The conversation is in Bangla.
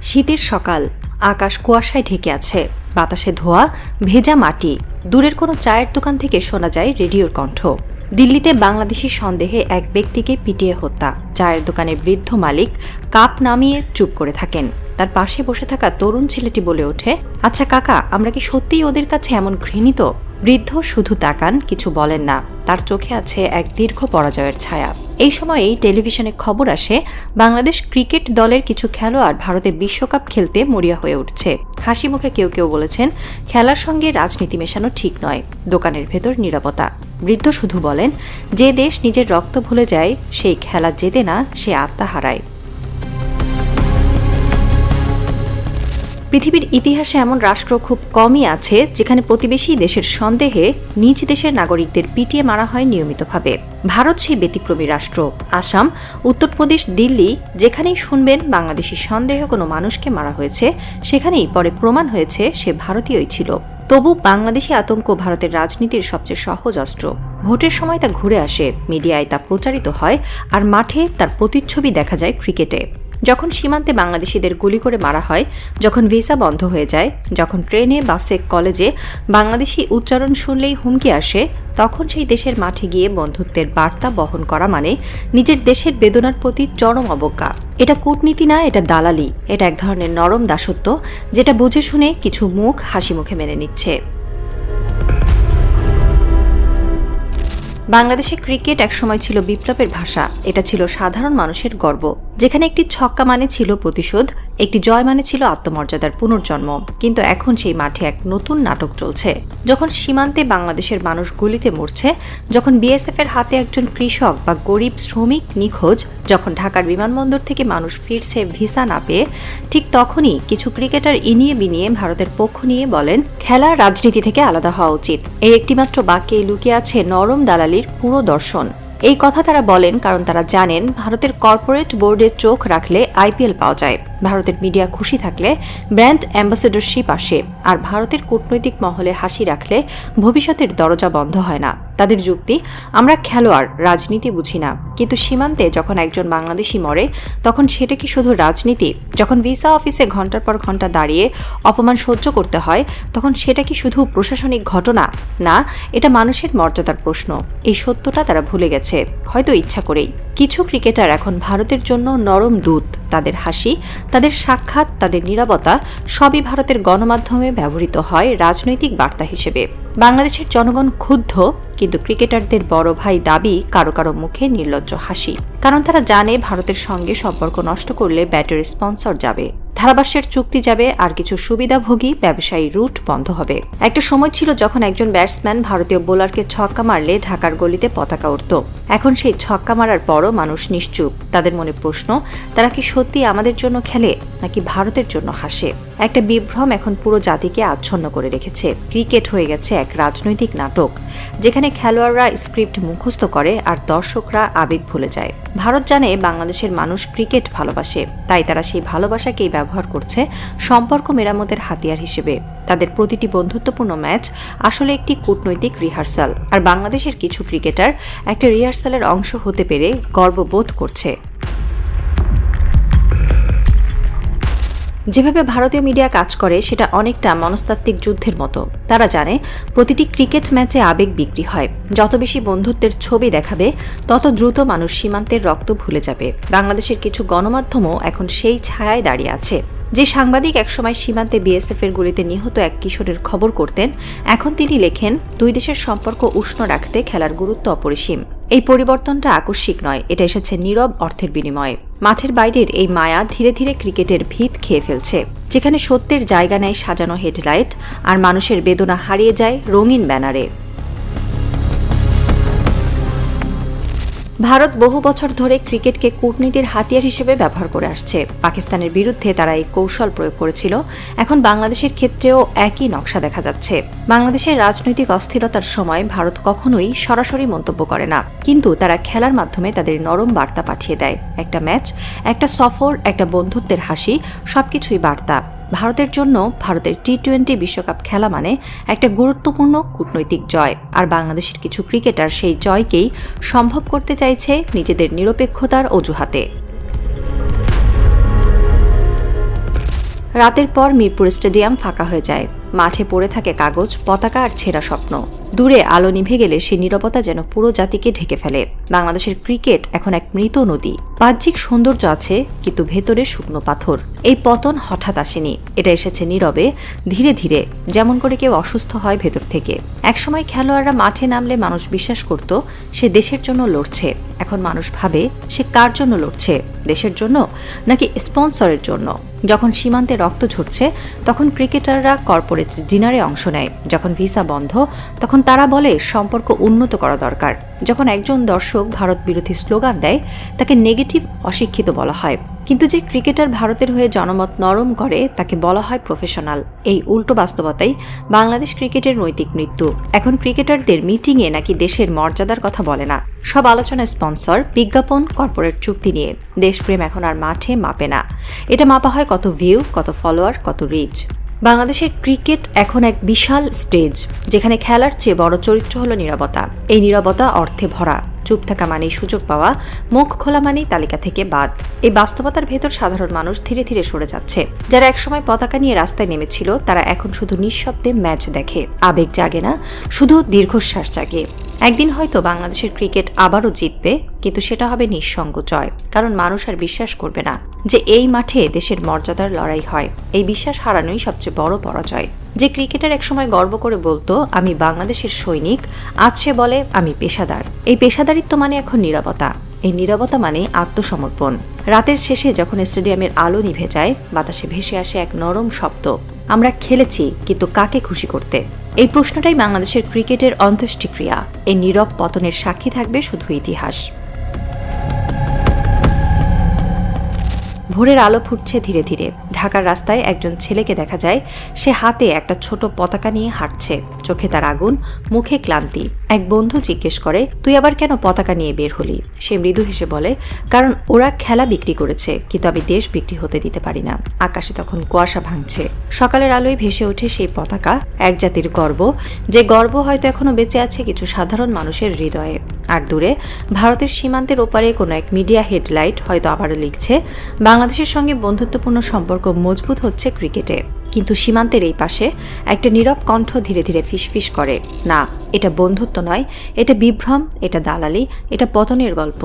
শীতের সকাল, আকাশ কুয়াশায় ঢেকে আছে, বাতাসে ধোয়া, ভেজা মাটি। দূরের কোনো চায়ের দোকান থেকে শোনা যায় রেডিওর কণ্ঠ। দিল্লিতে বাংলাদেশি সন্দেহে এক ব্যক্তিকে পিটিয়ে হত্যা। চায়ের দোকানের বৃদ্ধ মালিক কাপ নামিয়ে চুপ করে থাকেন। তার পাশে বসে থাকা তরুণ ছেলেটি বলে ওঠে, আচ্ছা কাকা, আমরা কি সত্যিই ওদের কাছে এমন ঘৃণিত? বৃদ্ধ শুধু তাকান, কিছু বলেন না। তার চোখে আছে এক দীর্ঘ পরাজয়ের ছায়া। এই সময়েই টেলিভিশনে খবর আসে, বাংলাদেশ ক্রিকেট দলের কিছু খেলোয়াড় ভারতে বিশ্বকাপ খেলতে মরিয়া হয়ে উঠছে। হাসি মুখে কেউ কেউ বলেছেন, খেলার সঙ্গে রাজনীতি মেশানো ঠিক নয়। দোকানের ভেতর নীরবতা। বৃদ্ধ শুধু বলেন, যে দেশ নিজের রক্ত ভুলে যায়, সেই খেলা জেতে না, সে আত্মা হারায়। পৃথিবীর ইতিহাসে এমন রাষ্ট্র খুব কমই আছে যেখানে প্রতিবেশী দেশের সন্দেহে নিজ দেশের নাগরিকদের পিটিয়ে মারা হয় নিয়মিতভাবে। ভারত সেই ব্যতিক্রমী রাষ্ট্র। আসাম, উত্তরপ্রদেশ, দিল্লি, যেখানেই শুনবেন বাংলাদেশি সন্দেহে কোনো মানুষকে মারা হয়েছে, সেখানেই পরে প্রমাণ হয়েছে সে ভারতীয়ই ছিল। তবু বাংলাদেশি আতঙ্ক ভারতের রাজনীতির সবচেয়ে সহজ অস্ত্র। ভোটের সময় তা ঘুরে আসে, মিডিয়ায় তা প্রচারিত হয়, আর মাঠে তার প্রতিচ্ছবি দেখা যায় ক্রিকেটে। যখন সীমান্তে বাংলাদেশিদের গুলি করে মারা হয়, যখন ভিসা বন্ধ হয়ে যায়, যখন ট্রেনে, বাসে, কলেজে বাংলাদেশি উচ্চারণ শুনলেই হুমকি আসে, তখন সেই দেশের মাঠে গিয়ে বন্ধুত্বের বার্তা বহন করা মানে নিজের দেশের বেদনার প্রতি চরম অবজ্ঞা। এটা কূটনীতি না, এটা দালালি। এটা এক ধরনের নরম দাসত্ব, যেটা বুঝে শুনে কিছু মুখ হাসি মুখে মেনে নিচ্ছে। বাংলাদেশে ক্রিকেট একসময় ছিল বিপ্লবের ভাষা। এটা ছিল সাধারণ মানুষের গর্ব, যেখানে একটি ছক্কা মানে ছিল প্রতিশোধ, একটি জয় মানে ছিল আত্মমর্যাদার পুনর্জন্ম। কিন্তু এখন সেই মাঠে এক নতুন নাটক চলছে। যখন সীমান্তে বাংলাদেশের মানুষ গুলিতে মরছে, যখন বিএসএফের হাতে একজন কৃষক বা গরিব শ্রমিক নিখোঁজ, যখন ঢাকার বিমানবন্দর থেকে মানুষ ফিরছে ভিসা না পেয়ে, ঠিক তখনই কিছু ক্রিকেটার ইনিয়ে বিনিয়ে ভারতের পক্ষ নিয়ে বলেন, খেলা রাজনীতি থেকে আলাদা হওয়া উচিত। এই একটিমাত্র বাক্যে লুকিয়ে আছে নরম দালালির পুরো দর্শন। এই কথা তারা বলেন কারণ তারা জানেন, ভারতের কর্পোরেট বোর্ডে চোখ রাখলে আইপিএল পাওয়া যায়, ভারতের মিডিয়া খুশি থাকলে ব্র্যান্ড অ্যাম্বাসেডরশিপ আসে, আর ভারতের কূটনৈতিক মহলে হাসি রাখলে ভবিষ্যতের দরজা বন্ধ হয় না। তাদের যুক্তি, আমরা খেলোয়াড়, রাজনীতি বুঝি না। কিন্তু সীমান্তে যখন একজন বাংলাদেশি মরে, তখন সেটা কি শুধু রাজনীতি? যখন ভিসা অফিসে ঘন্টার পর ঘন্টা দাঁড়িয়ে অপমান সহ্য করতে হয়, তখন সেটা কি শুধু প্রশাসনিক ঘটনা? না, এটা মানুষের মর্যাদার প্রশ্ন। এই সত্যটা তারা ভুলে গেছে, হয়তো ইচ্ছা করেই। কিছু ক্রিকেটার এখন ভারতের জন্য নরম দূত। তাদের হাসি, তাদের সাক্ষাৎ, তাদের নীরবতা সবই ভারতের গণমাধ্যমে ব্যবহৃত হয় রাজনৈতিক বার্তা হিসেবে। বাংলাদেশের জনগণ ক্ষুব্ধ, কিন্তু ক্রিকেটারদের বড় ভাই দাবি কারো কারো মুখে নির্লজ্জ হাসি। কারণ তারা জানে, ভারতের সঙ্গে সম্পর্ক নষ্ট করলে ব্যাটের স্পন্সর যাবে, ধারাভাষ্যের চুক্তি যাবে, আর কিছু সুবিধাভোগী ব্যবসায়ী রুট বন্ধ হবে। একটা সময় ছিল যখন একজন ব্যাটসম্যান ভারতীয় বোলারকে ছক্কা মারলে ঢাকার গলিতে পতাকা উঠত। এখন সেই ছক্কা মারার পরও মানুষ নিশ্চুপ। তাদের মনে প্রশ্ন, তারা কি সত্যি আমাদের জন্য খেলে, নাকি ভারতের জন্য হাসে? একটা বিভ্রম এখন পুরো জাতিকে আচ্ছন্ন করে রেখেছে। ক্রিকেট হয়ে গেছে এক রাজনৈতিক নাটক, যেখানে খেলোয়াড়রা স্ক্রিপ্ট মুখস্থ করে আর দর্শকরা আবেগ ভুলে যায়। ভারত জানে বাংলাদেশের মানুষ ক্রিকেট ভালোবাসে, তাই তারা সেই ভালোবাসাকেই ব্যবহার করছে সম্পর্ক মেরামতের হাতিয়ার হিসেবে। তাদের প্রতিটি বন্ধুত্বপূর্ণ ম্যাচ আসলে একটি কূটনৈতিক রিহার্সাল, আর বাংলাদেশের কিছু ক্রিকেটার একটা রিহার্সালের অংশ হতে পেরে গর্ববোধ করছে। যেভাবে ভারতীয় মিডিয়া কাজ করে, সেটা অনেকটা মনস্তাত্ত্বিক যুদ্ধের মতো। তারা জানে প্রতিটি ক্রিকেট ম্যাচে আবেগ বিক্রি হয়। যত বেশি বন্ধুত্বের ছবি দেখাবে, তত দ্রুত মানুষ সীমান্তের রক্ত ভুলে যাবে। বাংলাদেশের কিছু গণমাধ্যমও এখন সেই ছায়ায় দাঁড়িয়ে আছে। যে সাংবাদিক একসময় সীমান্তে বিএসএফের গুলিতে নিহত এক কিশোরের খবর করতেন, এখন তিনি লেখেন, দুই দেশের সম্পর্ক উষ্ণ রাখতে খেলার গুরুত্ব অপরিসীম। এই পরিবর্তনটা আকস্মিক নয়, এটা এসেছে নীরব অর্থের বিনিময়ে। মাঠের বাইরের এই মায়া ধীরে ধীরে ক্রিকেটের ভিত খেয়ে ফেলছে, যেখানে সত্যের জায়গা নেয় সাজানো হেডলাইট, আর মানুষের বেদনা হারিয়ে যায় রঙিন ব্যানারে। ভারত বহু বছর ধরে ক্রিকেটকে কূটনীতির হাতিয়ার হিসেবে ব্যবহার করে আসছে। পাকিস্তানের বিরুদ্ধে তারা এই কৌশল প্রয়োগ করেছিল। এখন বাংলাদেশের ক্ষেত্রেও একই নকশা দেখা যাচ্ছে। বাংলাদেশের রাজনৈতিক অস্থিরতার সময় ভারত কখনোই সরাসরি মন্তব্য করে না, কিন্তু তারা খেলার মাধ্যমে তাদের নরম বার্তা পাঠিয়ে দেয়। একটা ম্যাচ, একটা সফর, একটা বন্ধুত্বের হাসি, সবকিছুই বার্তা। ভারতের জন্য ভারতের টি-20 বিশ্বকাপ খেলা মানে একটা গুরুত্বপূর্ণ কূটনৈতিক জয়, আর বাংলাদেশের কিছু ক্রিকেটার সেই জয়কেই সম্ভব করতে চাইছে নিজেদের নিরপেক্ষতার অজুহাতে। রাতের পর মিরপুর স্টেডিয়াম ফাঁকা হয়ে যায়। মাঠে পড়ে থাকে কাগজ, পতাকা আর ছেঁড়া স্বপ্ন। দূরে আলো নিভে গেলে সে নীরবতা যেন পুরো জাতিকে ঢেকে ফেলে। বাংলাদেশের ক্রিকেট এখন এক মৃত নদী। বাহ্যিক সৌন্দর্য আছে, কিন্তু ভেতরে শুকনো পাথর। এই পতন হঠাৎ আসেনি, এটা এসেছে নীরবে, ধীরে ধীরে, যেমন করে কেউ অসুস্থ হয় ভেতর থেকে। একসময় খেলোয়াড়রা মাঠে নামলে মানুষ বিশ্বাস করত সে দেশের জন্য লড়ছে। এখন মানুষ ভাবে সে কার জন্য লড়ছে, দেশের জন্য নাকি স্পন্সরের জন্য। যখন সীমান্তে রক্ত ঝরছে তখন ক্রিকেটাররা কর্পোরেট ডিনারে অংশ নেয়। যখন ভিসা বন্ধ তখন তারা বলে সম্পর্ক উন্নত করা দরকার। যখন একজন দর্শক ভারত বিরোধী স্লোগান দেয় তাকে নেগেটিভ অশিক্ষিত বলা হয়। কিন্তু যে ক্রিকেটার ভারতের হয়ে জনমত নরম করে তাকে বলা হয় প্রফেশনাল। এই উল্টো বাস্তবতাই বাংলাদেশ ক্রিকেটের নৈতিক মৃত্যু। এখন ক্রিকেটারদের মিটিংয়ে নাকি দেশের মর্যাদার কথা বলে না, সব আলোচনা স্পন্সর, বিজ্ঞাপন, কর্পোরেট চুক্তি নিয়ে। দেশপ্রেম এখন আর মাঠে মাপে না, এটা মাপা হয় কত ভিউ, কত ফলোয়ার, কত রিচ। বাংলাদেশের ক্রিকেট এখন এক বিশাল স্টেজ, যেখানে খেলার চেয়ে বড় চরিত্র হলো নীরবতা। এই নীরবতা অর্থে ভরা। চুপ থাকা মানেই সুযোগ পাওয়া, মুখ খোলা মানেই তালিকা থেকে বাদ। এই বাস্তবতার ভেতর সাধারণ মানুষ ধীরে ধীরে সরে যাচ্ছে। যারা একসময় পতাকা নিয়ে রাস্তায় নেমেছিল তারা এখন শুধু নিঃশব্দে ম্যাচ দেখে। আবেগ জাগে না, শুধু দীর্ঘশ্বাস জাগে। একদিন হয়তো বাংলাদেশের ক্রিকেট আবারও জিতবে, কিন্তু সেটা হবে নিঃসঙ্গ জয়। কারণ মানুষ আর বিশ্বাস করবে না যে এই মাঠে দেশের মর্যাদার লড়াই হয়। এই বিশ্বাস হারানোই সবচেয়ে বড় পরাজয়। যে ক্রিকেটার একসময় গর্ব করে বলতো আমি বাংলাদেশের সৈনিক, আজ সে বলে আমি পেশাদার। এই পেশাদারিত্ব মানে এখন নীরবতা। এই নীরবতা মানে আত্মসমর্পণ। রাতের শেষে যখন স্টেডিয়ামের আলো নিভে যায়, বাতাসে ভেসে আসে এক নরম শব্দ, আমরা খেলেছি, কিন্তু কাকে খুশি করতে? এই প্রশ্নটাই বাংলাদেশের ক্রিকেটের অন্ত্যেষ্টিক্রিয়া। এই নীরব পতনের সাক্ষী থাকবে শুধু ইতিহাস। ভোরের আলো ফুটছে ধীরে ধীরে। ঢাকার রাস্তায় একজন ছেলেকে দেখা যায়, সে হাতে একটা ছোট পতাকা নিয়ে হাঁটছে। চোখে তার আগুন, মুখে ক্লান্তি। এক বন্ধু জিজ্ঞেস করে, তুই আবার কেন পতাকা নিয়ে বের হলি? সে মৃদু হেসে বলে, কারণ ওরা খেলা বিক্রি করেছে, কিন্তু আমি দেশ বিক্রি হতে দিতে পারি না। আকাশে তখন কুয়াশা ভাঙছে। সকালের আলোয় ভেসে ওঠে সেই পতাকা, এক জাতির গর্ব, যে গর্ব হয়তো এখনো বেঁচে আছে কিছু সাধারণ মানুষের হৃদয়ে। আর দূরে ভারতের সীমান্তের ওপারে কোনো এক মিডিয়া হেডলাইট হয়তো আবারও লিখছে, বাংলাদেশের সঙ্গে বন্ধুত্বপূর্ণ সম্পর্ক মজবুত হচ্ছে ক্রিকেটে। কিন্তু সীমান্তের এই পাশে একটা নীরব কণ্ঠ ধীরে ধীরে ফিসফিস করে, না, এটা বন্ধুত্ব নয়, এটা বিভ্রম, এটা দালালি, এটা পতনের গল্প।